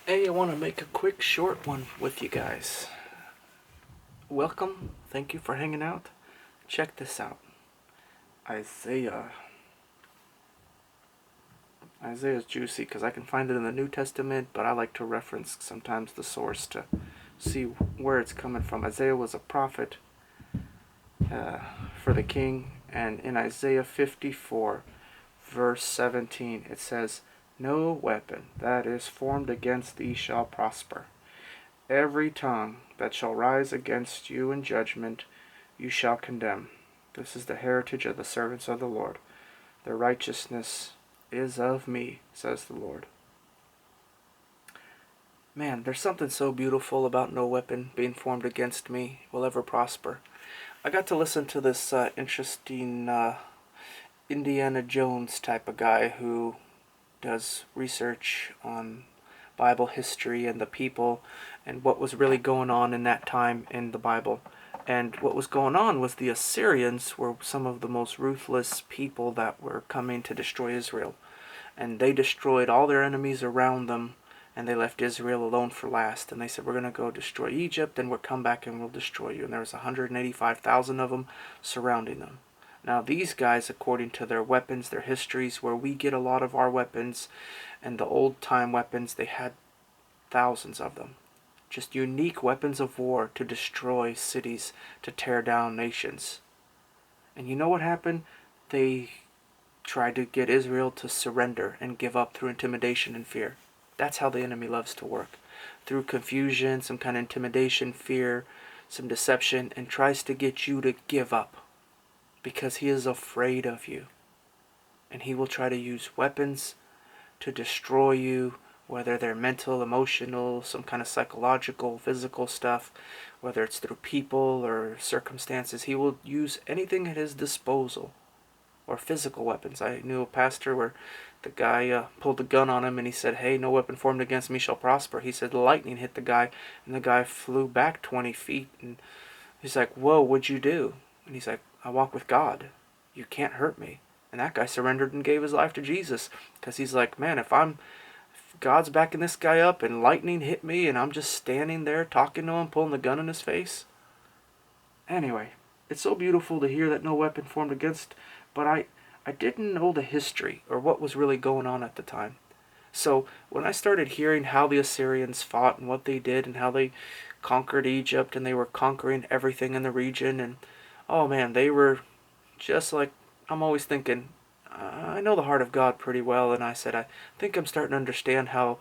Hey, I want to make a quick short one with you guys. Welcome. Thank you for hanging out. Check this out. Isaiah. Isaiah's juicy because I can find it in the New Testament, but I like to reference sometimes the source to see where it's coming from. Isaiah was a prophet uh, for the king, and in Isaiah 54, verse 17, it says, "No weapon that is formed against thee shall prosper. Every tongue that shall rise against you in judgment you shall condemn. This is the heritage of the servants of the Lord. Their righteousness is of me, says the Lord." Man, there's something so beautiful about no weapon being formed against me will ever prosper. I got to listen to this interesting Indiana Jones type of guy who does research on Bible history and the people and what was really going on in that time in the Bible. And what was going on was the Assyrians were some of the most ruthless people that were coming to destroy Israel. And they destroyed all their enemies around them, and they left Israel alone for last. And they said, "We're going to go destroy Egypt, and we'll come back and we'll destroy you." And there was 185,000 of them surrounding them. Now these guys, according to their weapons, their histories, where we get a lot of our weapons, and the old time weapons, they had thousands of them. Just unique weapons of war to destroy cities, to tear down nations. And you know what happened? They tried to get Israel to surrender and give up through intimidation and fear. That's how the enemy loves to work. Through confusion, some kind of intimidation, fear, some deception, and tries to get you to give up because he is afraid of you. And he will try to use weapons to destroy you, whether they're mental, emotional, some kind of psychological, physical stuff, whether it's through people or circumstances. He will use anything at his disposal, or physical weapons. I knew a pastor where the guy pulled a gun on him and he said, "Hey, no weapon formed against me shall prosper." He said lightning hit the guy and the guy flew back 20 feet. And he's like, "Whoa, what'd you do?" And he's like, "I walk with God. You can't hurt me." And that guy surrendered and gave his life to Jesus because he's like, "Man, if God's backing this guy up and lightning hit me and I'm just standing there talking to him, pulling the gun in his face." Anyway, it's so beautiful to hear that no weapon formed against, but I didn't know the history or what was really going on at the time. So when I started hearing how the Assyrians fought and what they did and how they conquered Egypt and they were conquering everything in the region, and oh man, they were just like, I'm always thinking, I know the heart of God pretty well, and I said, I think I'm starting to understand how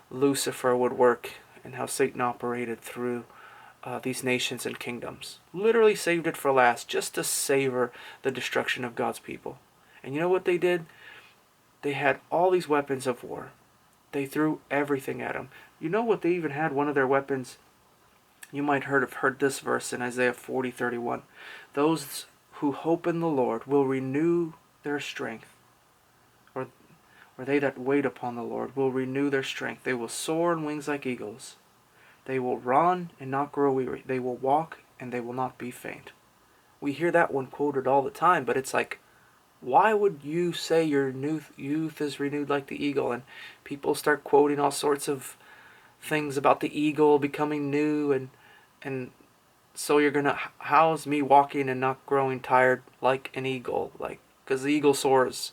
Lucifer would work and how Satan operated through these nations and kingdoms. Literally saved it for last, just to savor the destruction of God's people. And you know what they did? They had all these weapons of war. They threw everything at them. You know what? They even had one of their weapons. You might have heard this verse in Isaiah 40:31. Those who hope in the Lord will renew their strength. Or, or they that wait upon the Lord will renew their strength. They will soar on wings like eagles. They will run and not grow weary. They will walk and they will not be faint. We hear that one quoted all the time, but it's like, why would you say your youth is renewed like the eagle? And people start quoting all sorts of things about the eagle becoming new, and so you're gonna, how's me walking and not growing tired like an eagle? Like, because the eagle soars,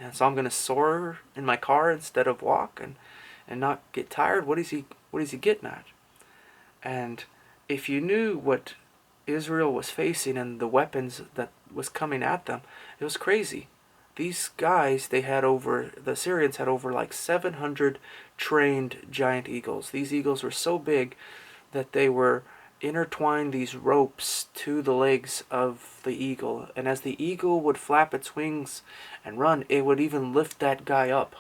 and so I'm gonna soar in my car instead of walk and not get tired. What is he getting at? And if you knew what Israel was facing and the weapons that was coming at them, it was crazy. These guys, the Assyrians had over like 700 trained giant eagles. These eagles were so big that they were intertwined these ropes to the legs of the eagle. And as the eagle would flap its wings and run, it would even lift that guy up.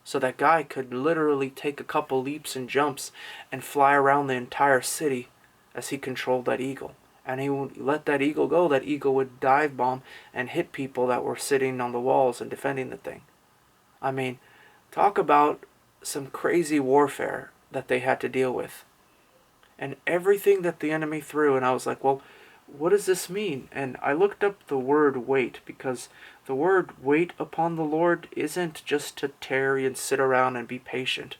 So that guy could literally take a couple leaps and jumps and fly around the entire city as he controlled that eagle. And he would let that eagle go. That eagle would dive bomb and hit people that were sitting on the walls and defending the thing. I mean, talk about some crazy warfare that they had to deal with. And everything that the enemy threw, and I was like, well, what does this mean? And I looked up the word wait, because the word wait upon the Lord isn't just to tarry and sit around and be patient.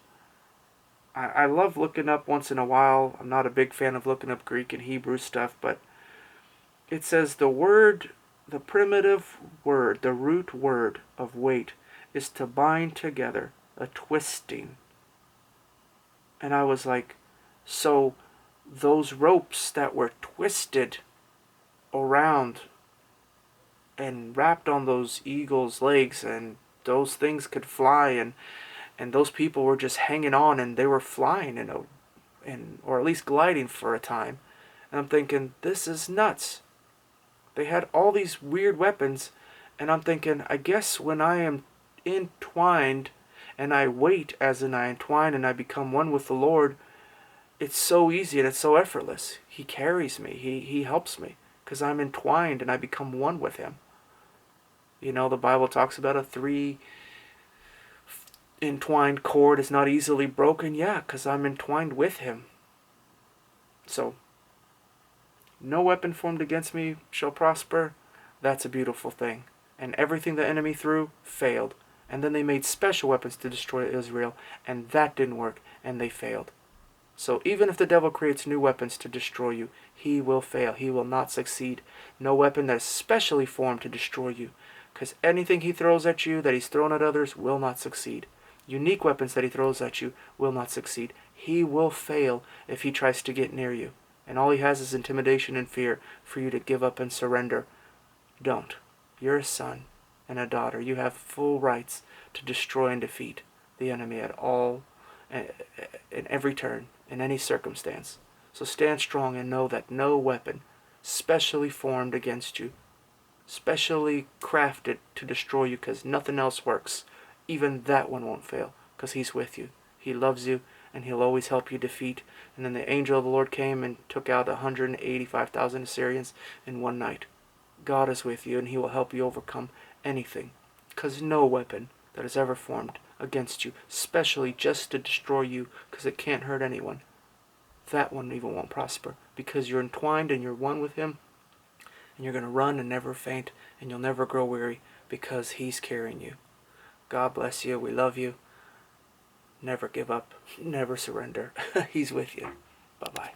I love looking up once in a while. I'm not a big fan of looking up Greek and Hebrew stuff, but it says the primitive word, the root word of weight is to bind together, a twisting. And I was like, so those ropes that were twisted around and wrapped on those eagles' legs, and those things could fly, and those people were just hanging on, and they were flying or at least gliding for a time. And I'm thinking, this is nuts. They had all these weird weapons, and I'm thinking, I guess when I am entwined and I wait as in I entwine and I become one with the Lord, it's so easy and it's so effortless. He carries me. He helps me because I'm entwined and I become one with him. You know, the Bible talks about a three entwined cord is not easily broken. Yeah, because I'm entwined with him. So, no weapon formed against me shall prosper. That's a beautiful thing. And everything the enemy threw failed. And then they made special weapons to destroy Israel, and that didn't work, and they failed. So even if the devil creates new weapons to destroy you, he will fail. He will not succeed. No weapon that is specially formed to destroy you. Because anything he throws at you that he's thrown at others will not succeed. Unique weapons that he throws at you will not succeed. He will fail if he tries to get near you. And all he has is intimidation and fear for you to give up and surrender. Don't. You're a son and a daughter. You have full rights to destroy and defeat the enemy at all, in every turn, in any circumstance. So stand strong and know that no weapon specially formed against you, specially crafted to destroy you, because nothing else works, even that one won't fail, because he's with you. He loves you, and he'll always help you defeat. And then the angel of the Lord came and took out 185,000 Assyrians in one night. God is with you, and he will help you overcome anything, because no weapon that is ever formed against you, especially just to destroy you, because it can't hurt anyone, that one even won't prosper, because you're entwined and you're one with him, and you're going to run and never faint, and you'll never grow weary, because he's carrying you. God bless you. We love you. Never give up. Never surrender. He's with you. Bye-bye.